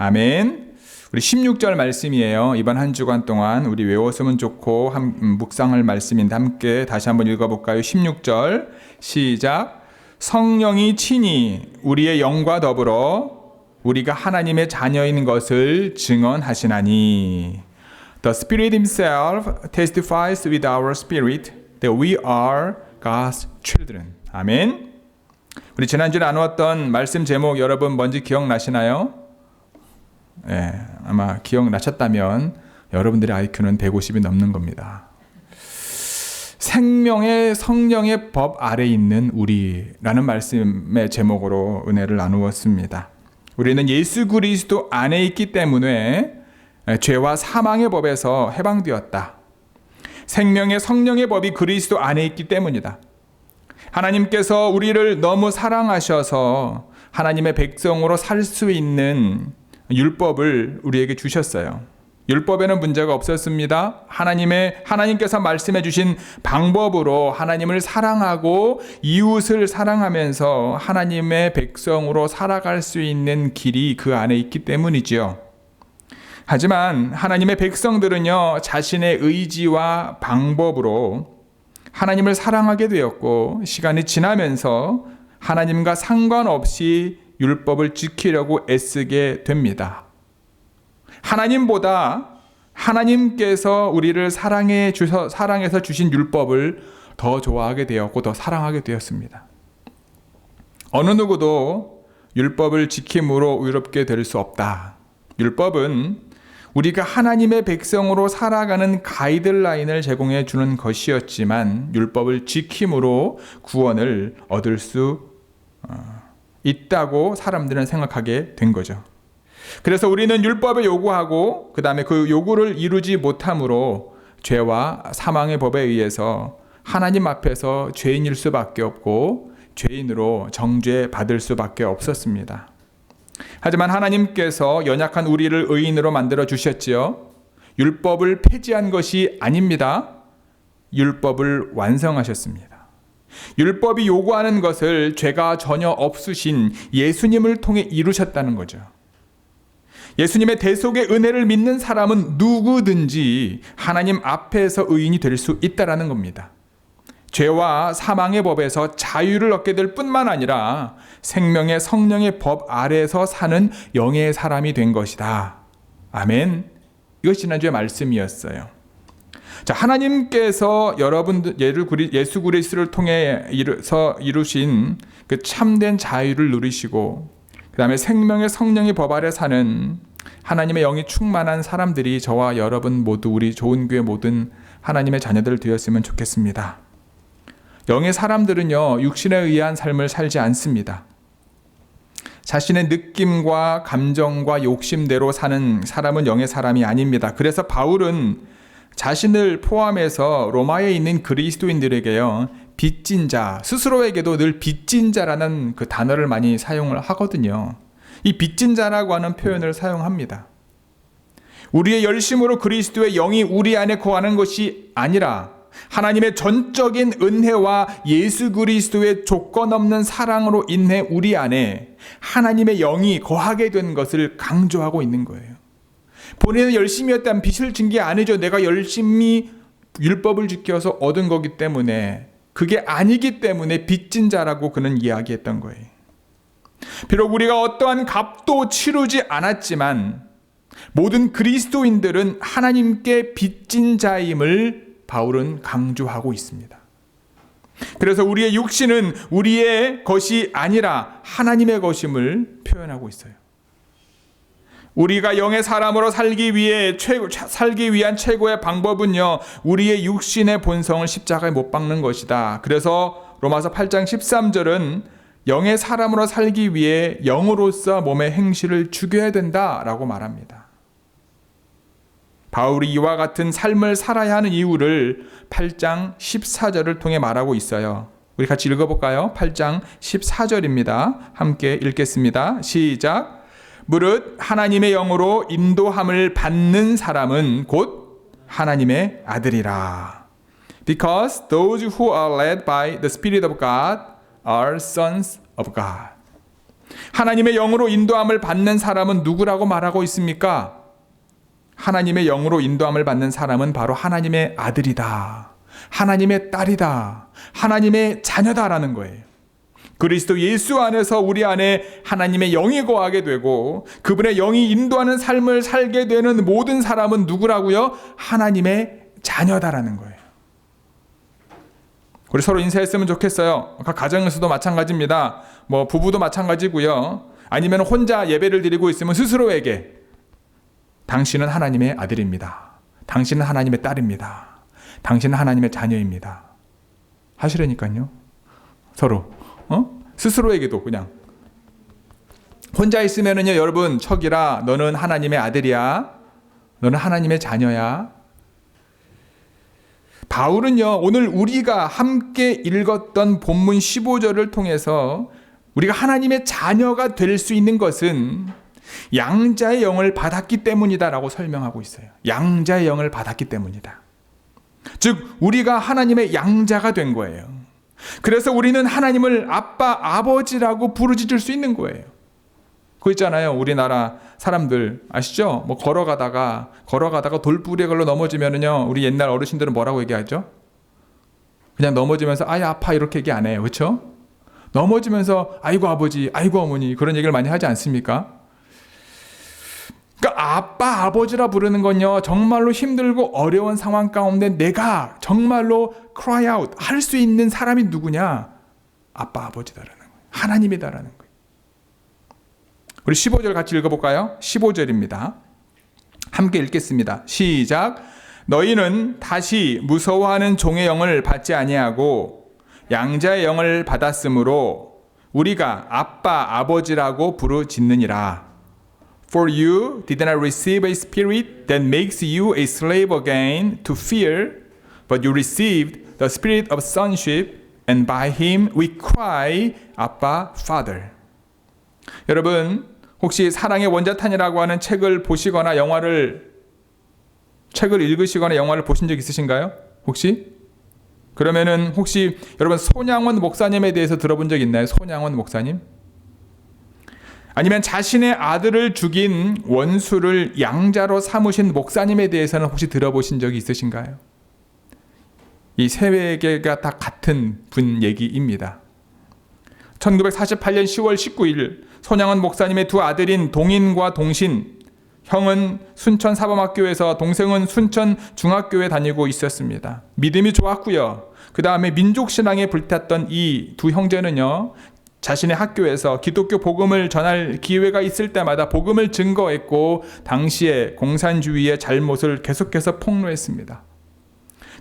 아멘. 우리 16절 말씀이에요. 이번 한 주간 동안 우리 외웠으면 좋고 묵상할 말씀인데 함께 다시 한번 읽어볼까요? 16절 시작. 성령이 친히 우리의 영과 더불어 우리가 하나님의 자녀인 것을 증언하시나니 The Spirit Himself testifies with our spirit that we are God's children. 아멘. 우리 지난주에 나누었던 말씀 제목 여러분 뭔지 기억나시나요? 네, 아마 기억나셨다면 여러분들의 IQ는 150이 넘는 겁니다. 생명의 성령의 법 아래 있는 우리라는 말씀의 제목으로 은혜를 나누었습니다. 우리는 예수 그리스도 안에 있기 때문에 죄와 사망의 법에서 해방되었다. 생명의 성령의 법이 그리스도 안에 있기 때문이다. 하나님께서 우리를 너무 사랑하셔서 하나님의 백성으로 살 수 있는 율법을 우리에게 주셨어요. 율법에는 문제가 없었습니다. 하나님께서 말씀해 주신 방법으로 하나님을 사랑하고 이웃을 사랑하면서 하나님의 백성으로 살아갈 수 있는 길이 그 안에 있기 때문이지요. 하지만 하나님의 백성들은요, 자신의 의지와 방법으로 하나님을 사랑하게 되었고, 시간이 지나면서 하나님과 상관없이 율법을 지키려고 애쓰게 됩니다. 하나님보다 하나님께서 우리를 사랑해서 주신 율법을 더 좋아하게 되었고 더 사랑하게 되었습니다. 어느 누구도 율법을 지킴으로 의롭게 될 수 없다. 율법은 우리가 하나님의 백성으로 살아가는 가이드라인을 제공해 주는 것이었지만 율법을 지킴으로 구원을 얻을 수 있다고 사람들은 생각하게 된 거죠. 그래서 우리는 율법을 요구하고 그 다음에 그 요구를 이루지 못함으로 죄와 사망의 법에 의해서 하나님 앞에서 죄인일 수밖에 없고 죄인으로 정죄받을 수밖에 없었습니다. 하지만 하나님께서 연약한 우리를 의인으로 만들어 주셨지요. 율법을 폐지한 것이 아닙니다. 율법을 완성하셨습니다. 율법이 요구하는 것을 죄가 전혀 없으신 예수님을 통해 이루셨다는 거죠. 예수님의 대속의 은혜를 믿는 사람은 누구든지 하나님 앞에서 의인이 될 수 있다는 겁니다. 죄와 사망의 법에서 자유를 얻게 될 뿐만 아니라 생명의 성령의 법 아래에서 사는 영의 사람이 된 것이다. 아멘. 이것이 지난주의 말씀이었어요. 자, 하나님께서 여러분들 예수 그리스도를 통해 이루신 그 참된 자유를 누리시고 그 다음에 생명의 성령의 법 아래 사는 하나님의 영이 충만한 사람들이 저와 여러분 모두 우리 좋은 교회 모든 하나님의 자녀들 되었으면 좋겠습니다. 영의 사람들은요, 육신에 의한 삶을 살지 않습니다. 자신의 느낌과 감정과 욕심대로 사는 사람은 영의 사람이 아닙니다. 그래서 바울은 자신을 포함해서 로마에 있는 그리스도인들에게요, 빚진 자, 스스로에게도 늘 빚진 자라는 그 단어를 많이 사용을 하거든요. 이 빚진 자라고 하는 표현을 사용합니다. 우리의 열심으로 그리스도의 영이 우리 안에 거하는 것이 아니라 하나님의 전적인 은혜와 예수 그리스도의 조건 없는 사랑으로 인해 우리 안에 하나님의 영이 거하게 된 것을 강조하고 있는 거예요. 본인은 열심히 했다면 빚을 진 게 아니죠. 내가 열심히 율법을 지켜서 얻은 거기 때문에, 그게 아니기 때문에 빚진 자라고 그는 이야기했던 거예요. 비록 우리가 어떠한 값도 치르지 않았지만 모든 그리스도인들은 하나님께 빚진 자임을 바울은 강조하고 있습니다. 그래서 우리의 육신은 우리의 것이 아니라 하나님의 것임을 표현하고 있어요. 우리가 영의 사람으로 살기 위한 최고의 방법은요, 우리의 육신의 본성을 십자가에 못 박는 것이다. 그래서 로마서 8장 13절은 영의 사람으로 살기 위해 영으로서 몸의 행실을 죽여야 된다라고 말합니다. 바울이 이와 같은 삶을 살아야 하는 이유를 8장 14절을 통해 말하고 있어요. 우리 같이 읽어볼까요? 8장 14절입니다. 함께 읽겠습니다. 시작. 무릇 하나님의 영으로 인도함을 받는 사람은 곧 하나님의 아들이라. Because those who are led by the Spirit of God are sons of God. 하나님의 영으로 인도함을 받는 사람은 누구라고 말하고 있습니까? 하나님의 영으로 인도함을 받는 사람은 바로 하나님의 아들이다, 하나님의 딸이다, 하나님의 자녀다라는 거예요. 그리스도 예수 안에서 우리 안에 하나님의 영이 거하게 되고 그분의 영이 인도하는 삶을 살게 되는 모든 사람은 누구라고요? 하나님의 자녀다라는 거예요. 우리 서로 인사했으면 좋겠어요. 가정에서도 마찬가지입니다. 뭐 부부도 마찬가지고요. 아니면 혼자 예배를 드리고 있으면 스스로에게 당신은 하나님의 아들입니다, 당신은 하나님의 딸입니다, 당신은 하나님의 자녀입니다 하시라니까요. 서로 스스로에게도 그냥 혼자 있으면은요, 여러분 척이라 너는 하나님의 아들이야, 너는 하나님의 자녀야. 바울은요, 오늘 우리가 함께 읽었던 본문 15절을 통해서 우리가 하나님의 자녀가 될 수 있는 것은 양자의 영을 받았기 때문이다라고 설명하고 있어요. 양자의 영을 받았기 때문이다. 즉 우리가 하나님의 양자가 된 거예요. 그래서 우리는 하나님을 아빠, 아버지라고 부르짖을 수 있는 거예요. 그거 있잖아요. 우리나라 사람들 아시죠? 뭐 걸어가다가 돌부리에 걸러 넘어지면은요, 우리 옛날 어르신들은 뭐라고 얘기하죠? 그냥 넘어지면서 아이 아파 이렇게 얘기 안 해요. 그렇죠? 넘어지면서 아이고 아버지, 아이고 어머니 그런 얘기를 많이 하지 않습니까? 그러니까 아빠, 아버지라 부르는 건요, 정말로 힘들고 어려운 상황 가운데 내가 정말로 cry out 할 수 있는 사람이 누구냐? 아빠, 아버지다라는 거예요. 하나님이다라는 거예요. 우리 15절 같이 읽어볼까요? 15절입니다. 함께 읽겠습니다. 시작. 너희는 다시 무서워하는 종의 영을 받지 아니하고 양자의 영을 받았으므로 우리가 아빠, 아버지라고 부르짖느니라. For you did not receive a spirit that makes you a slave again to fear, but you received the spirit of sonship, and by him we cry, Abba, Father. 여러분, 혹시 사랑의 원자탄이라고 하는 책을 보시거나 책을 읽으시거나 영화를 보신 적 있으신가요? 혹시? 그러면은 혹시 여러분 손양원 목사님에 대해서 들어본 적 있나요? 손양원 목사님? 아니면 자신의 아들을 죽인 원수를 양자로 삼으신 목사님에 대해서는 혹시 들어보신 적이 있으신가요? 이 세 개가 다 같은 분 얘기입니다. 1948년 10월 19일 손양원 목사님의 두 아들인 동인과 동신, 형은 순천 사범학교에서 동생은 순천 중학교에 다니고 있었습니다. 믿음이 좋았고요. 그 다음에 민족신앙에 불탔던 이 두 형제는요, 자신의 학교에서 기독교 복음을 전할 기회가 있을 때마다 복음을 증거했고 당시에 공산주의의 잘못을 계속해서 폭로했습니다.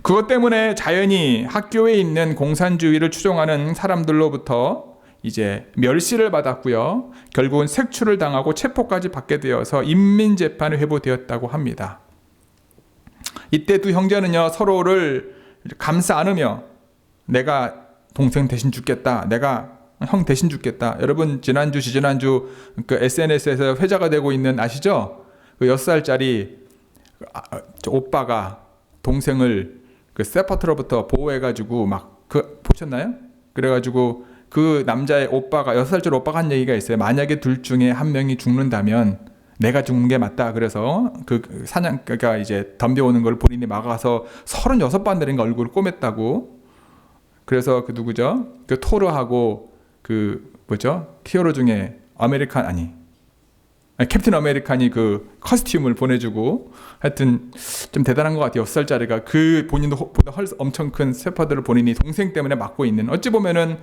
그것 때문에 자연히 학교에 있는 공산주의를 추종하는 사람들로부터 이제 멸시를 받았고요. 결국은 색출을 당하고 체포까지 받게 되어서 인민재판에 회부되었다고 합니다. 이때 두 형제는요, 서로를 감싸 안으며 내가 동생 대신 죽겠다, 내가 형 대신 죽겠다. 여러분 지난주 지지난주 그 SNS에서 회자가 되고 있는 아시죠? 그 6살짜리 오빠가 동생을 그 세파트로부터 보호해가지고 막 보셨나요? 그래가지고 그 남자의 오빠가 6살짜리 오빠가 한 얘기가 있어요. 만약에 둘 중에 한 명이 죽는다면 내가 죽는 게 맞다. 그래서 그 사냥개가 이제 덤벼오는 걸 본인이 막아서 36반들인가 얼굴을 꼬맸다고. 그래서 그 누구죠? 그 토르하고 그 뭐죠? 히어로 중에 캡틴 아메리칸이 그 커스튬을 보내주고 하여튼 좀 대단한 것 같아요. 6살짜리가 그 본인도 보다 엄청 큰 세파드를 본인이 동생 때문에 맡고 있는, 어찌 보면은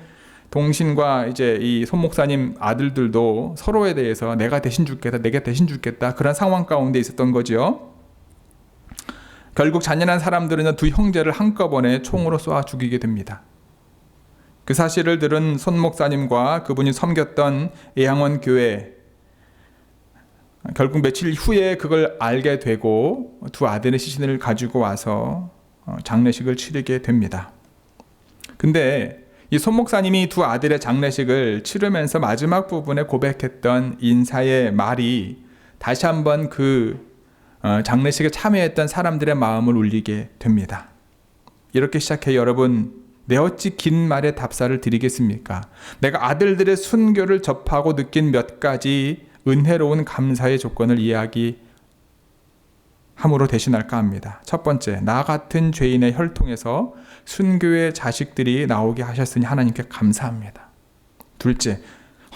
동신과 이제 이 손 목사님 아들들도 서로에 대해서 내가 대신 죽겠다, 내가 대신 죽겠다 그런 상황 가운데 있었던 거죠. 결국 잔인한 사람들은 두 형제를 한꺼번에 총으로 쏘아 죽이게 됩니다. 그 사실을 들은 손 목사님과 그분이 섬겼던 예향원 교회, 결국 며칠 후에 그걸 알게 되고 두 아들의 시신을 가지고 와서 장례식을 치르게 됩니다. 근데 이 손 목사님이 두 아들의 장례식을 치르면서 마지막 부분에 고백했던 인사의 말이 다시 한번 그 장례식에 참여했던 사람들의 마음을 울리게 됩니다. 이렇게 시작해요. 여러분, 내 어찌 긴 말에 답사를 드리겠습니까? 내가 아들들의 순교를 접하고 느낀 몇 가지 은혜로운 감사의 조건을 이야기함으로 대신할까 합니다. 첫 번째, 나 같은 죄인의 혈통에서 순교의 자식들이 나오게 하셨으니 하나님께 감사합니다. 둘째,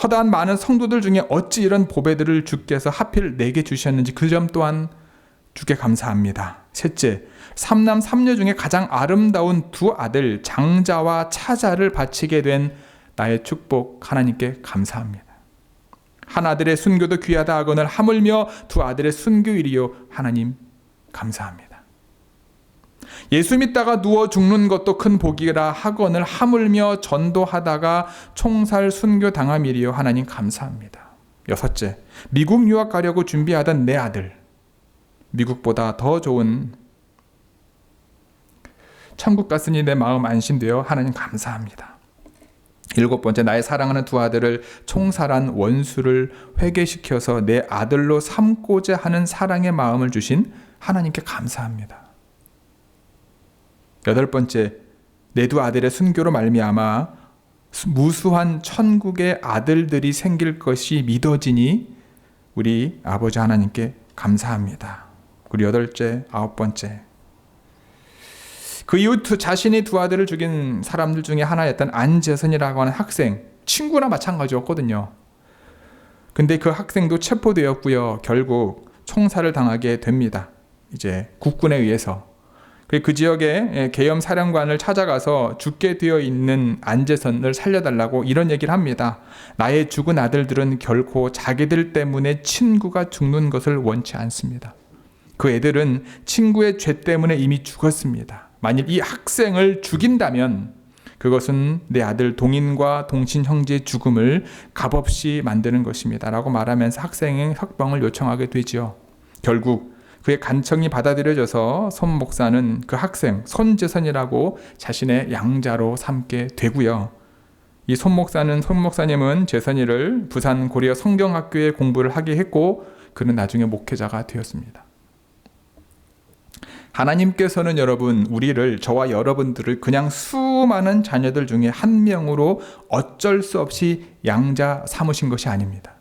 허다한 많은 성도들 중에 어찌 이런 보배들을 주께서 하필 내게 주셨는지 그 점 또한 주께 감사합니다. 셋째, 삼남 삼녀 중에 가장 아름다운 두 아들 장자와 차자를 바치게 된 나의 축복 하나님께 감사합니다. 한 아들의 순교도 귀하다 하거늘 하물며 두 아들의 순교일이요 하나님 감사합니다. 예수 믿다가 누워 죽는 것도 큰 복이라 하거늘 하물며 전도하다가 총살 순교 당함이리요 하나님 감사합니다. 여섯째, 미국 유학 가려고 준비하던 내 아들 미국보다 더 좋은 천국 갔으니 내 마음 안심되어 하나님 감사합니다. 일곱 번째, 나의 사랑하는 두 아들을 총살한 원수를 회개시켜서 내 아들로 삼고자 하는 사랑의 마음을 주신 하나님께 감사합니다. 여덟 번째, 내 두 아들의 순교로 말미암아 무수한 천국의 아들들이 생길 것이 믿어지니 우리 아버지 하나님께 감사합니다. 그리고 여덟째, 아홉 번째, 그 이후 자신이 두 아들을 죽인 사람들 중에 하나였던 안재선이라고 하는 학생, 친구나 마찬가지였거든요. 근데 그 학생도 체포되었고요. 결국 총살을 당하게 됩니다. 이제 국군에 의해서. 그 지역의 계엄 사령관을 찾아가서 죽게 되어 있는 안재선을 살려달라고 이런 얘기를 합니다. 나의 죽은 아들들은 결코 자기들 때문에 친구가 죽는 것을 원치 않습니다. 그 애들은 친구의 죄 때문에 이미 죽었습니다. 만일 이 학생을 죽인다면 그것은 내 아들 동인과 동친 형제의 죽음을 값없이 만드는 것입니다. 라고 말하면서 학생의 석방을 요청하게 되지요. 결국 그의 간청이 받아들여져서 손 목사는 그 학생 손재선이라고 자신의 양자로 삼게 되고요. 이 손 목사님은 재선이를 부산 고려 성경학교에 공부를 하게 했고 그는 나중에 목회자가 되었습니다. 하나님께서는 여러분, 저와 여러분들을 그냥 수많은 자녀들 중에 한 명으로 어쩔 수 없이 양자 삼으신 것이 아닙니다.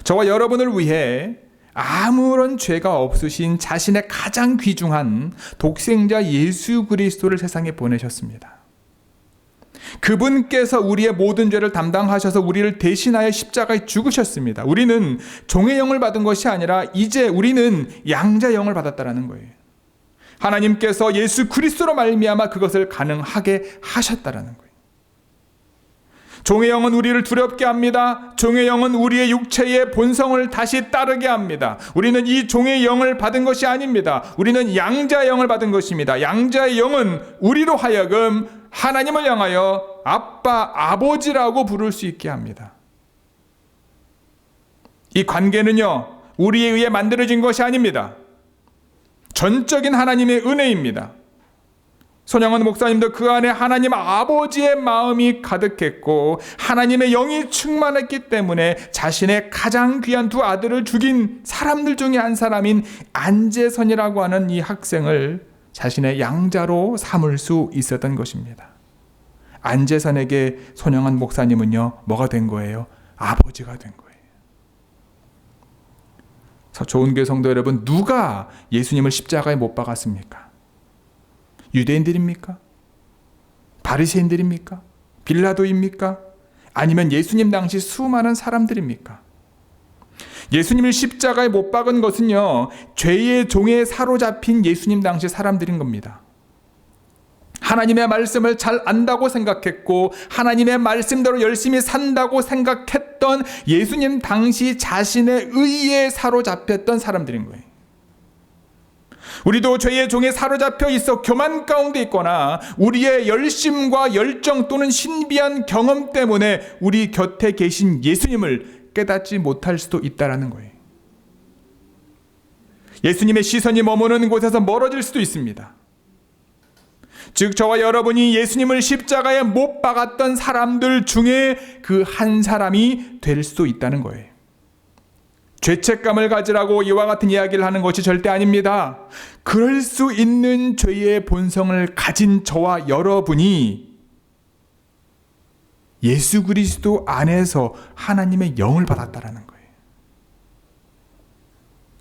저와 여러분을 위해 아무런 죄가 없으신 자신의 가장 귀중한 독생자 예수 그리스도를 세상에 보내셨습니다. 그분께서 우리의 모든 죄를 담당하셔서 우리를 대신하여 십자가에 죽으셨습니다. 우리는 종의 영을 받은 것이 아니라 이제 우리는 양자의 영을 받았다라는 거예요. 하나님께서 예수 그리스도로 말미암아 그것을 가능하게 하셨다라는 거예요. 종의 영은 우리를 두렵게 합니다. 종의 영은 우리의 육체의 본성을 다시 따르게 합니다. 우리는 이 종의 영을 받은 것이 아닙니다. 우리는 양자의 영을 받은 것입니다. 양자의 영은 우리로 하여금 하나님을 향하여 아빠, 아버지라고 부를 수 있게 합니다. 이 관계는요, 우리에 의해 만들어진 것이 아닙니다. 전적인 하나님의 은혜입니다. 손양원 목사님도 그 안에 하나님 아버지의 마음이 가득했고 하나님의 영이 충만했기 때문에 자신의 가장 귀한 두 아들을 죽인 사람들 중에 한 사람인 안재선이라고 하는 이 학생을 자신의 양자로 삼을 수 있었던 것입니다. 안재선에게 손양원 목사님은요, 뭐가 된 거예요? 아버지가 된 거예요. 좋은 교회 성도 여러분, 누가 예수님을 십자가에 못 박았습니까? 유대인들입니까? 바리새인들입니까? 빌라도입니까? 아니면 예수님 당시 수많은 사람들입니까? 예수님을 십자가에 못 박은 것은요, 죄의 종에 사로잡힌 예수님 당시 사람들인 겁니다. 하나님의 말씀을 잘 안다고 생각했고 하나님의 말씀대로 열심히 산다고 생각했던 예수님 당시 자신의 의에 사로잡혔던 사람들인 거예요. 우리도 죄의 종에 사로잡혀 있어 교만 가운데 있거나 우리의 열심과 열정 또는 신비한 경험 때문에 우리 곁에 계신 예수님을 깨닫지 못할 수도 있다는 거예요. 예수님의 시선이 머무는 곳에서 멀어질 수도 있습니다. 즉 저와 여러분이 예수님을 십자가에 못 박았던 사람들 중에 그 한 사람이 될 수도 있다는 거예요. 죄책감을 가지라고 이와 같은 이야기를 하는 것이 절대 아닙니다. 그럴 수 있는 죄의 본성을 가진 저와 여러분이 예수 그리스도 안에서 하나님의 영을 받았다라는 거예요.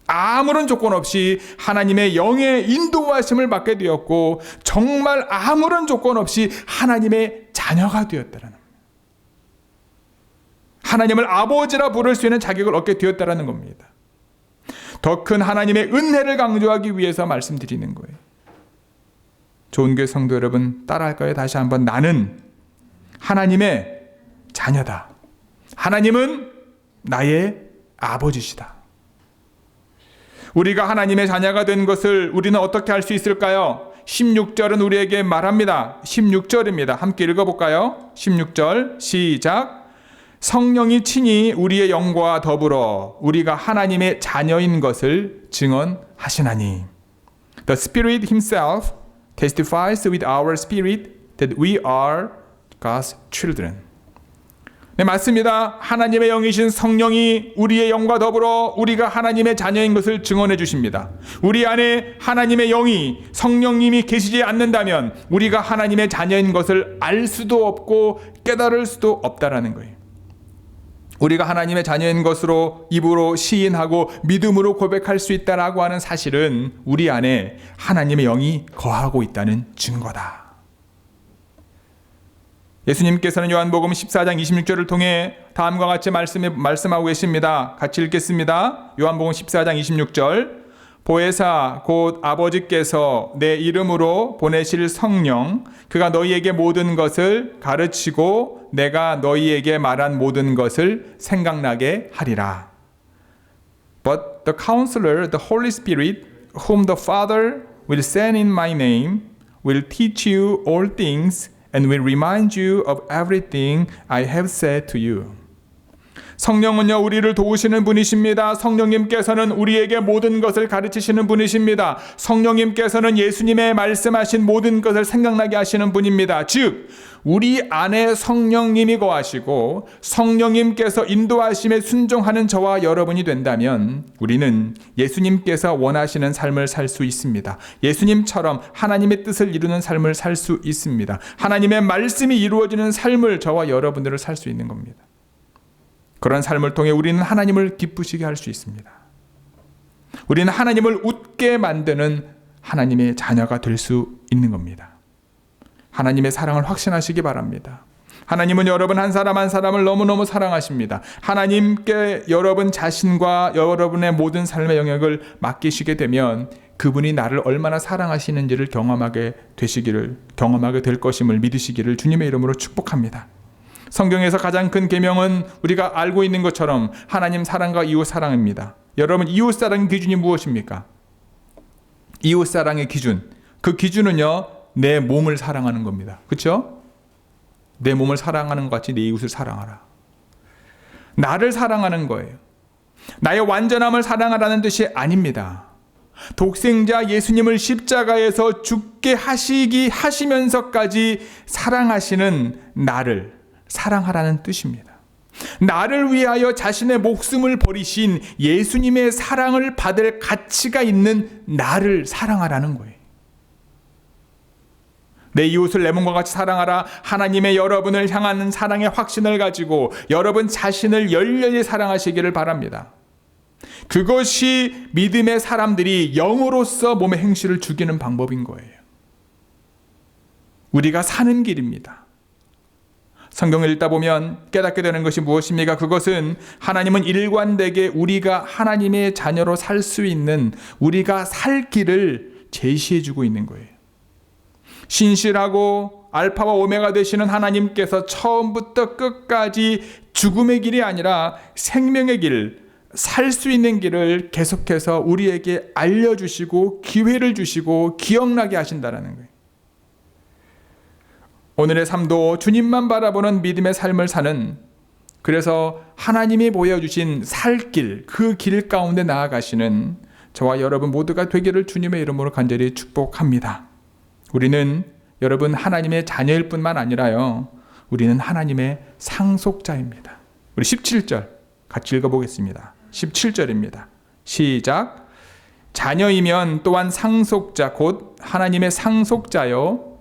아무런 조건 없이 하나님의 영의 인도하심을 받게 되었고, 정말 아무런 조건 없이 하나님의 자녀가 되었다라는 거예요. 하나님을 아버지라 부를 수 있는 자격을 얻게 되었다라는 겁니다. 더 큰 하나님의 은혜를 강조하기 위해서 말씀드리는 거예요. 좋은 교회 성도 여러분, 따라할까요? 다시 한번. 나는 하나님의 자녀다. 하나님은 나의 아버지시다. 우리가 하나님의 자녀가 된 것을 우리는 어떻게 할 수 있을까요? 16절은 우리에게 말합니다. 16절입니다. 함께 읽어볼까요? 16절 시작. 성령이 친히 우리의 영과 더불어 우리가 하나님의 자녀인 것을 증언하시나니. The Spirit Himself testifies with our spirit that we are God's children. 네, 맞습니다. 하나님의 영이신 성령이 우리의 영과 더불어 우리가 하나님의 자녀인 것을 증언해 주십니다. 우리 안에 하나님의 영이, 성령님이 계시지 않는다면 우리가 하나님의 자녀인 것을 알 수도 없고 깨달을 수도 없다라는 거예요. 우리가 하나님의 자녀인 것으로 입으로 시인하고 믿음으로 고백할 수 있다라고 하는 사실은 우리 안에 하나님의 영이 거하고 있다는 증거다. 예수님께서는 요한복음 14장 26절을 통해 다음과 같이 말씀하고 계십니다. 같이 읽겠습니다. 요한복음 14장 26절. 보혜사 곧 아버지께서 내 이름으로 보내실 성령, 그가 너희에게 모든 것을 가르치고 내가 너희에게 말한 모든 것을 생각나게 하리라. But the Counselor, the Holy Spirit, whom the Father will send in my name, will teach you all things and will remind you of everything I have said to you. 성령은요, 우리를 도우시는 분이십니다. 성령님께서는 우리에게 모든 것을 가르치시는 분이십니다. 성령님께서는 예수님의 말씀하신 모든 것을 생각나게 하시는 분입니다. 즉, 우리 안에 성령님이 거하시고 성령님께서 인도하심에 순종하는 저와 여러분이 된다면 우리는 예수님께서 원하시는 삶을 살 수 있습니다. 예수님처럼 하나님의 뜻을 이루는 삶을 살 수 있습니다. 하나님의 말씀이 이루어지는 삶을 저와 여러분들을 살 수 있는 겁니다. 그런 삶을 통해 우리는 하나님을 기쁘시게 할 수 있습니다. 우리는 하나님을 웃게 만드는 하나님의 자녀가 될 수 있는 겁니다. 하나님의 사랑을 확신하시기 바랍니다. 하나님은 여러분 한 사람 한 사람을 너무너무 사랑하십니다. 하나님께 여러분 자신과 여러분의 모든 삶의 영역을 맡기시게 되면 그분이 나를 얼마나 사랑하시는지를 경험하게 될 것임을 믿으시기를 주님의 이름으로 축복합니다. 성경에서 가장 큰 계명은 우리가 알고 있는 것처럼 하나님 사랑과 이웃 사랑입니다. 여러분, 이웃 사랑의 기준이 무엇입니까? 이웃 사랑의 기준, 그 기준은요, 내 몸을 사랑하는 겁니다. 그렇죠? 내 몸을 사랑하는 것 같이 내 이웃을 사랑하라. 나를 사랑하는 거예요. 나의 완전함을 사랑하라는 뜻이 아닙니다. 독생자 예수님을 십자가에서 죽게 하시면서까지 사랑하시는 나를 사랑하라는 뜻입니다. 나를 위하여 자신의 목숨을 버리신 예수님의 사랑을 받을 가치가 있는 나를 사랑하라는 거예요. 내 이웃을 내 몸과 같이 사랑하라. 하나님의 여러분을 향하는 사랑의 확신을 가지고 여러분 자신을 열렬히 사랑하시기를 바랍니다. 그것이 믿음의 사람들이 영으로서 몸의 행실을 죽이는 방법인 거예요. 우리가 사는 길입니다. 성경을 읽다 보면 깨닫게 되는 것이 무엇입니까? 그것은 하나님은 일관되게 우리가 하나님의 자녀로 살 수 있는 우리가 살 길을 제시해주고 있는 거예요. 신실하고 알파와 오메가 되시는 하나님께서 처음부터 끝까지 죽음의 길이 아니라 생명의 길, 살 수 있는 길을 계속해서 우리에게 알려주시고 기회를 주시고 기억나게 하신다는 거예요. 오늘의 삶도 주님만 바라보는 믿음의 삶을 사는, 그래서 하나님이 보여주신 살 길, 그 길 가운데 나아가시는 저와 여러분 모두가 되기를 주님의 이름으로 간절히 축복합니다. 우리는 여러분 하나님의 자녀일 뿐만 아니라요, 우리는 하나님의 상속자입니다. 우리 17절 같이 읽어보겠습니다. 17절입니다. 시작. 자녀이면 또한 상속자 곧 하나님의 상속자요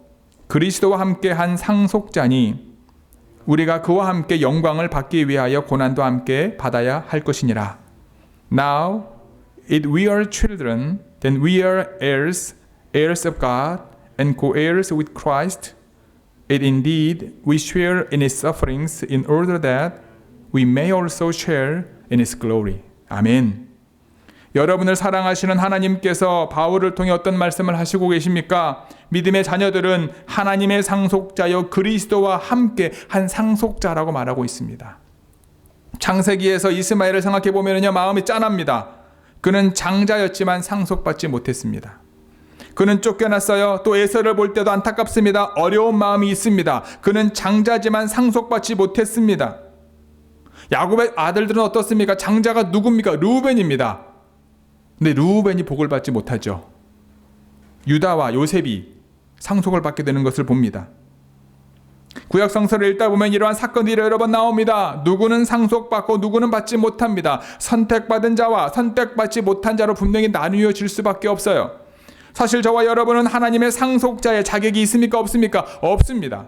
그리스도와 함께 한 상속자니 우리가 그와 함께 영광을 받기 위하여 고난도 함께 받아야 할 것이니라. Now if we are children then we are heirs, heirs of God and co-heirs with Christ. If indeed we share in his sufferings in order that we may also share in his glory. 아멘. 여러분을 사랑하시는 하나님께서 바울을 통해 어떤 말씀을 하시고 계십니까? 믿음의 자녀들은 하나님의 상속자여 그리스도와 함께 한 상속자라고 말하고 있습니다. 창세기에서 이스마엘을 생각해 보면요, 마음이 짠합니다. 그는 장자였지만 상속받지 못했습니다. 그는 쫓겨났어요. 또 에서를 볼 때도 안타깝습니다. 어려운 마음이 있습니다. 그는 장자지만 상속받지 못했습니다. 야곱의 아들들은 어떻습니까? 장자가 누굽니까? 르우벤입니다. 근데 르우벤이 복을 받지 못하죠. 유다와 요셉이 상속을 받게 되는 것을 봅니다. 구약 성서를 읽다 보면 이러한 사건들이 여러 번 나옵니다. 누구는 상속받고 누구는 받지 못합니다. 선택받은 자와 선택받지 못한 자로 분명히 나뉘어질 수밖에 없어요. 사실 저와 여러분은 하나님의 상속자의 자격이 있습니까? 없습니까? 없습니다.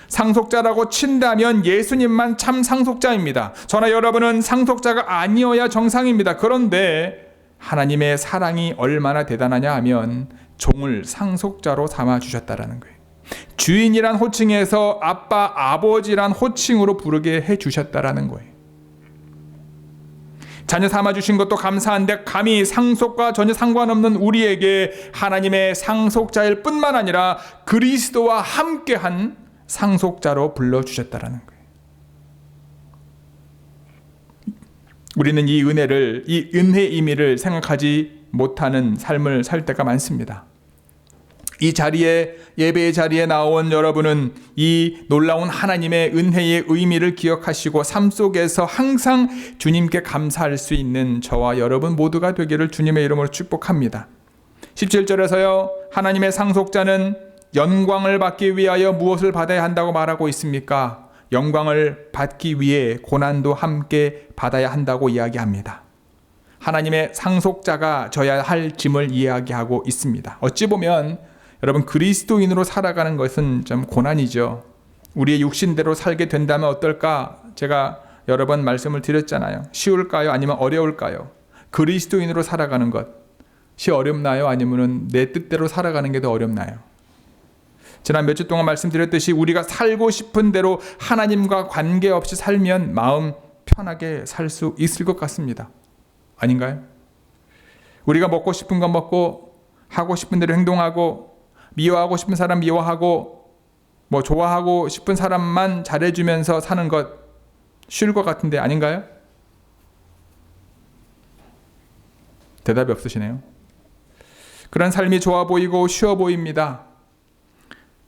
상속자라고 친다면 예수님만 참 상속자입니다. 저나 여러분은 상속자가 아니어야 정상입니다. 그런데 하나님의 사랑이 얼마나 대단하냐 하면 종을 상속자로 삼아 주셨다라는 거예요. 주인이란 호칭에서 아빠, 아버지란 호칭으로 부르게 해 주셨다라는 거예요. 자녀 삼아 주신 것도 감사한데 감히 상속과 전혀 상관없는 우리에게 하나님의 상속자일 뿐만 아니라 그리스도와 함께한 상속자로 불러주셨다라는 거예요. 우리는 이 은혜를, 이 은혜의 의미를 생각하지 못하는 삶을 살 때가 많습니다. 이 자리에, 예배의 자리에 나온 여러분은 이 놀라운 하나님의 은혜의 의미를 기억하시고 삶 속에서 항상 주님께 감사할 수 있는 저와 여러분 모두가 되기를 주님의 이름으로 축복합니다. 17절에서요, 하나님의 상속자는 영광을 받기 위하여 무엇을 받아야 한다고 말하고 있습니까? 영광을 받기 위해 고난도 함께 받아야 한다고 이야기합니다. 하나님의 상속자가 져야 할 짐을 이야기하고 있습니다. 어찌 보면 여러분 그리스도인으로 살아가는 것은 좀 고난이죠. 우리의 육신대로 살게 된다면 어떨까? 제가 여러 번 말씀을 드렸잖아요. 쉬울까요? 아니면 어려울까요? 그리스도인으로 살아가는 것이 어렵나요? 아니면 내 뜻대로 살아가는 게 더 어렵나요? 지난 몇 주 동안 말씀드렸듯이 우리가 살고 싶은 대로 하나님과 관계없이 살면 마음 편하게 살 수 있을 것 같습니다. 아닌가요? 우리가 먹고 싶은 거 먹고 하고 싶은 대로 행동하고 미워하고 싶은 사람 미워하고 뭐 좋아하고 싶은 사람만 잘해주면서 사는 것 쉬울 것 같은데 아닌가요? 대답이 없으시네요. 그런 삶이 좋아 보이고 쉬워 보입니다.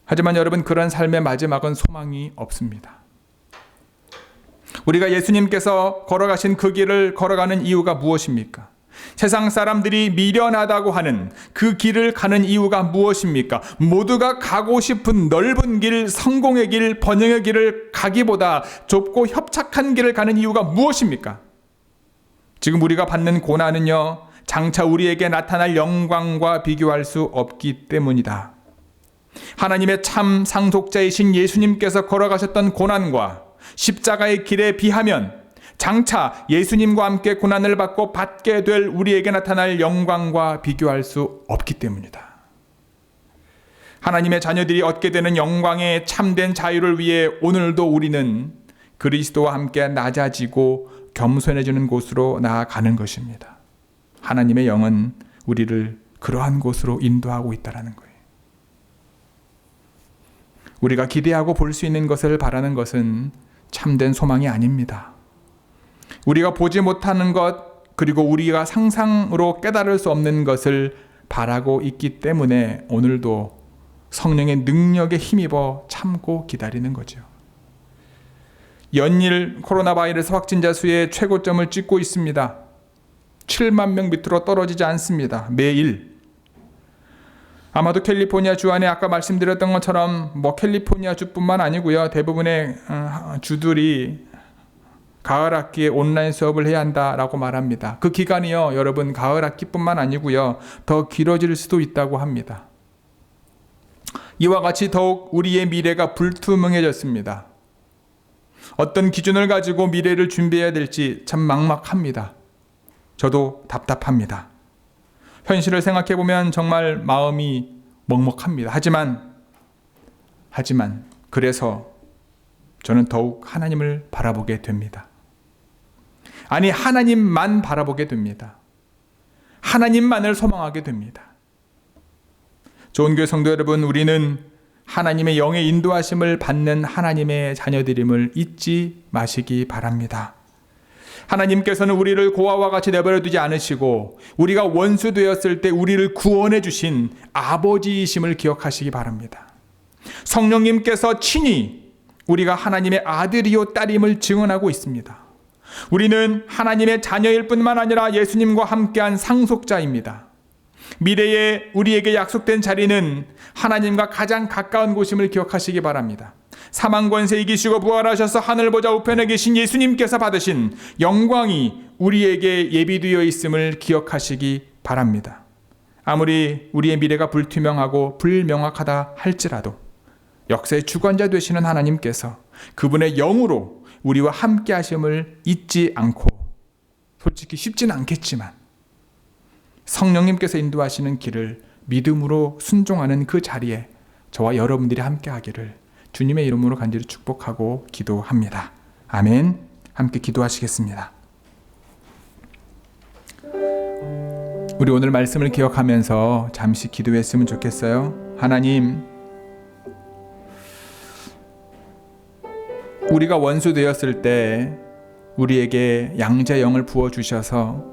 하지만 여러분 그런 삶의 마지막은 소망이 없습니다. 우리가 예수님께서 걸어가신 그 길을 걸어가는 이유가 무엇입니까? 세상 사람들이 미련하다고 하는 그 길을 가는 이유가 무엇입니까? 모두가 가고 싶은 넓은 길, 성공의 길, 번영의 길을 가기보다 좁고 협착한 길을 가는 이유가 무엇입니까? 지금 우리가 받는 고난은요, 장차 우리에게 나타날 영광과 비교할 수 없기 때문이다. 하나님의 참 상속자이신 예수님께서 걸어가셨던 고난과 십자가의 길에 비하면 장차 예수님과 함께 고난을 받고 받게 될 우리에게 나타날 영광과 비교할 수 없기 때문이다. 하나님의 자녀들이 얻게 되는 영광의 참된 자유를 위해 오늘도 우리는 그리스도와 함께 낮아지고 겸손해지는 곳으로 나아가는 것입니다. 하나님의 영은 우리를 그러한 곳으로 인도하고 있다는 거예요. 우리가 기대하고 볼 수 있는 것을 바라는 것은 참된 소망이 아닙니다. 우리가 보지 못하는 것, 그리고 우리가 상상으로 깨달을 수 없는 것을 바라고 있기 때문에 오늘도 성령의 능력에 힘입어 참고 기다리는 거죠. 연일 코로나 바이러스 확진자 수의 최고점을 찍고 있습니다. 7만 명 밑으로 떨어지지 않습니다. 매일. 아마도 캘리포니아 주 안에 아까 말씀드렸던 것처럼 캘리포니아 주뿐만 아니고요. 대부분의 주들이 가을 학기에 온라인 수업을 해야 한다라고 말합니다. 그 기간이요, 여러분, 가을 학기뿐만 아니고요, 더 길어질 수도 있다고 합니다. 이와 같이 더욱 우리의 미래가 불투명해졌습니다. 어떤 기준을 가지고 미래를 준비해야 될지 참 막막합니다. 저도 답답합니다. 현실을 생각해 보면 정말 마음이 먹먹합니다. 하지만 그래서 저는 더욱 하나님을 바라보게 됩니다. 아니, 하나님만 바라보게 됩니다. 하나님만을 소망하게 됩니다. 좋은 교회 성도 여러분, 우리는 하나님의 영의 인도하심을 받는 하나님의 자녀들임을 잊지 마시기 바랍니다. 하나님께서는 우리를 고아와 같이 내버려 두지 않으시고 우리가 원수 되었을 때 우리를 구원해 주신 아버지이심을 기억하시기 바랍니다. 성령님께서 친히 우리가 하나님의 아들이요 딸임을 증언하고 있습니다. 우리는 하나님의 자녀일 뿐만 아니라 예수님과 함께한 상속자입니다. 미래에 우리에게 약속된 자리는 하나님과 가장 가까운 곳임을 기억하시기 바랍니다. 사망 권세 이기시고 부활하셔서 하늘 보좌 우편에 계신 예수님께서 받으신 영광이 우리에게 예비되어 있음을 기억하시기 바랍니다. 아무리 우리의 미래가 불투명하고 불명확하다 할지라도 역사의 주관자 되시는 하나님께서 그분의 영으로 우리와 함께 하심을 잊지 않고, 솔직히 쉽지는 않겠지만 성령님께서 인도하시는 길을 믿음으로 순종하는 그 자리에 저와 여러분들이 함께 하기를 주님의 이름으로 간절히 축복하고 기도합니다. 아멘. 함께 기도하시겠습니다. 우리 오늘 말씀을 기억하면서 잠시 기도했으면 좋겠어요. 하나님, 우리가 원수 되었을 때 우리에게 양자의 영을 부어주셔서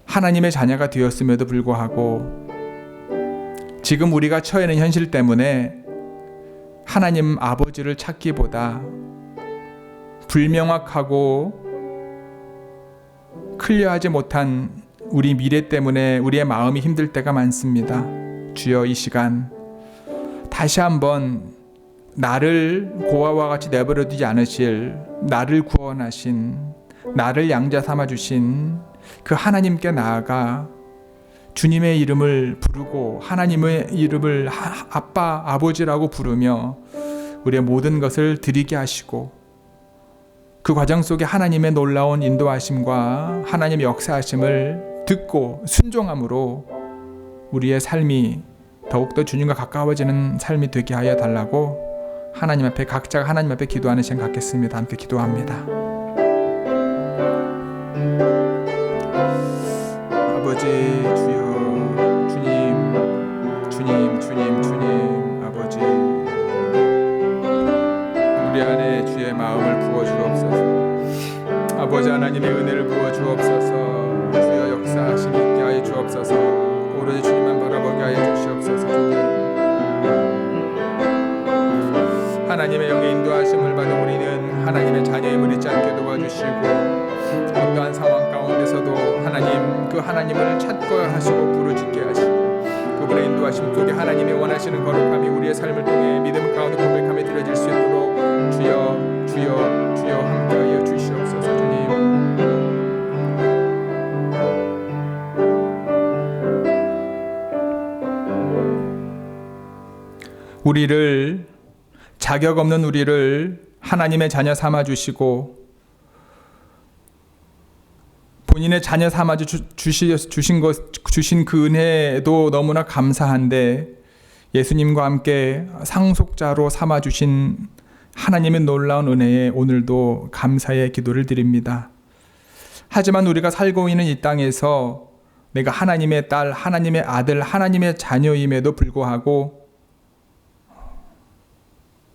하나님의 자녀가 되었음에도 불구하고 지금 우리가 처해 있는 현실 때문에 하나님 아버지를 찾기보다 불명확하고 클리어하지 못한 우리 미래 때문에 우리의 마음이 힘들 때가 많습니다. 주여, 이 시간 다시 한번 나를 고아와 같이 내버려 두지 않으실, 나를 구원하신, 나를 양자 삼아 주신 그 하나님께 나아가 주님의 이름을 부르고 하나님의 이름을 아빠, 아버지라고 부르며 우리의 모든 것을 드리게 하시고, 그 과정 속에 하나님의 놀라운 인도하심과 하나님의 역사하심을 듣고 순종함으로 우리의 삶이 더욱더 주님과 가까워지는 삶이 되게 하여 달라고 하나님 앞에, 각자가 하나님 앞에 기도하는 시간 갖겠습니다. 함께 기도합니다. 아버지, 주여, 주님, 아버지, 우리 안에 주의 마음을 부어 주옵소서. 아버지, 하나님의 은혜를 부어 주옵소서. 주여, 역사하심 있게 하여 주옵소서. 오로지 주님만 바라보게 하여 주시옵소서. 하나님의 영의 인도하심을 받은 우리는 하나님의 자녀임을 잊지 않게 도와주시고, 어떠한 상황 가운데서도 하나님, 그 하나님을 찾고 하시고 부르짖게 하시고, 그분의 인도하심 속에 하나님이 원하시는 거룩함이 우리의 삶을 통해 믿음 가운데 고백함에 드려질 수 있도록 주여, 주여, 주여 함께하여 주시옵소서. 주님, 우리를, 자격 없는 우리를 하나님의 자녀 삼아 주시고 본인의 자녀 삼아 주신 그 은혜도 너무나 감사한데, 예수님과 함께 상속자로 삼아 주신 하나님의 놀라운 은혜에 오늘도 감사의 기도를 드립니다. 하지만 우리가 살고 있는 이 땅에서 내가 하나님의 딸, 하나님의 아들, 하나님의 자녀임에도 불구하고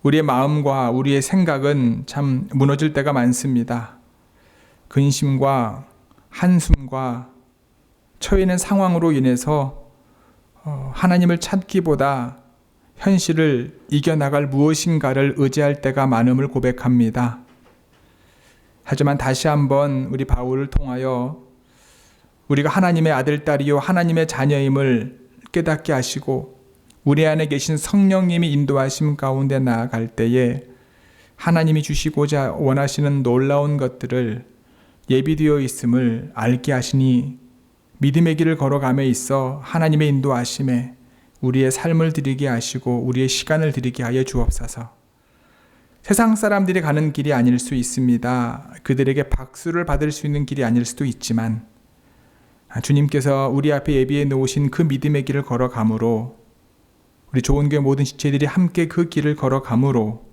우리의 마음과 우리의 생각은 참 무너질 때가 많습니다. 근심과 한숨과 처해 있는 상황으로 인해서 하나님을 찾기보다 현실을 이겨나갈 무엇인가를 의지할 때가 많음을 고백합니다. 하지만 다시 한번 우리 바울을 통하여 우리가 하나님의 아들, 딸이요 하나님의 자녀임을 깨닫게 하시고 우리 안에 계신 성령님이 인도하심 가운데 나아갈 때에 하나님이 주시고자 원하시는 놀라운 것들을 예비되어 있음을 알게 하시니 믿음의 길을 걸어감에 있어 하나님의 인도하심에 우리의 삶을 드리게 하시고 우리의 시간을 드리게 하여 주옵소서. 세상 사람들이 가는 길이 아닐 수 있습니다. 그들에게 박수를 받을 수 있는 길이 아닐 수도 있지만 주님께서 우리 앞에 예비해 놓으신 그 믿음의 길을 걸어감으로 우리 좋은교회 모든 지체들이 함께 그 길을 걸어감으로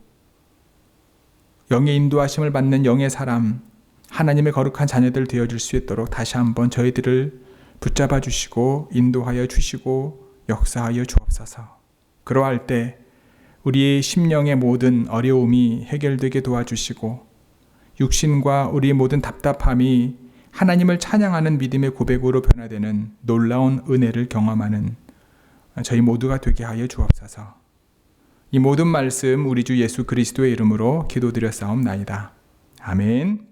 영의 인도하심을 받는 영의 사람, 하나님의 거룩한 자녀들 되어줄 수 있도록 다시 한번 저희들을 붙잡아 주시고 인도하여 주시고 역사하여 주옵소서. 그러할 때 우리의 심령의 모든 어려움이 해결되게 도와주시고 육신과 우리의 모든 답답함이 하나님을 찬양하는 믿음의 고백으로 변화되는 놀라운 은혜를 경험하는 저희 모두가 되게 하여 주옵소서. 이 모든 말씀 우리 주 예수 그리스도의 이름으로 기도드렸사옵나이다. 아멘.